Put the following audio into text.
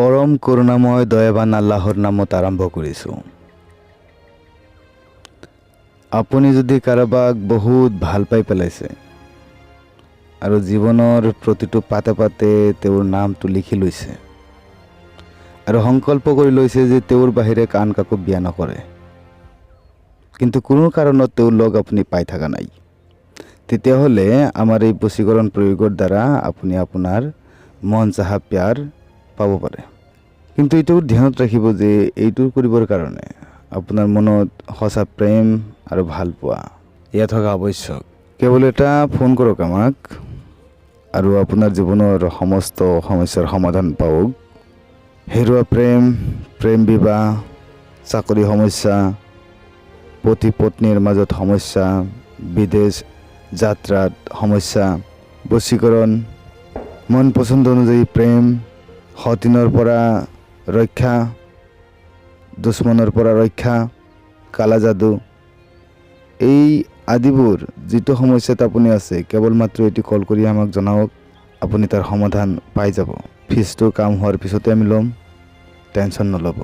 পৰম কৰুণাময় দয়াবান আল্লাহৰ নামত আৰম্ভ কৰিছোঁ। আপুনি যদি কাৰোবাক বহুত ভাল পাই পেলাইছে আৰু জীৱনৰ প্ৰতিটো পাতে পাতে তেওঁৰ নামটো লিখি লৈছে আৰু সংকল্প কৰি লৈছে যে তেওঁৰ বাহিৰে আন কাকো বিয়া নকৰে, কিন্তু কোনো কাৰণত তেওঁৰ লগ আপুনি পাই থকা নাই, তেতিয়াহ'লে আমাৰ এই বশীকৰণ প্ৰয়োগৰ দ্বাৰা আপুনি আপোনাৰ মন চাহা প্যাৰ পাব পাৰে। কিন্তু এইটো ধ্যানত ৰাখিব যে এইটো কৰিবৰ কাৰণে আপোনাৰ মনত সঁচা প্ৰেম আৰু ভাল পোৱা এয়া থকা আৱশ্যক। কেৱল এটা ফোন কৰক আমাক আৰু আপোনাৰ জীৱনৰ সমস্ত সমস্যাৰ সমাধান পাওক। হেৰুৱা প্ৰেম, প্ৰেম বিবাহ, চাকৰি সমস্যা, পতি পত্নীৰ মাজত সমস্যা, বিদেশ যাত্ৰাত সমস্যা, বশীকৰণ, মন পচন্দ অনুযায়ী প্ৰেম, সতিনৰ পৰা ৰক্ষা, দুশ্মনৰ পৰা ৰক্ষা, কালা যাদু, এই আদিবোৰ যিটো সমস্যাত আপুনি আছে কেৱল মাত্ৰ এটি কল কৰি আমাক জনাওক, আপুনি তাৰ সমাধান পাই যাব। ফিজটো কাম হোৱাৰ পিছতে আমি ল'ম, টেনশ্যন নল'ব।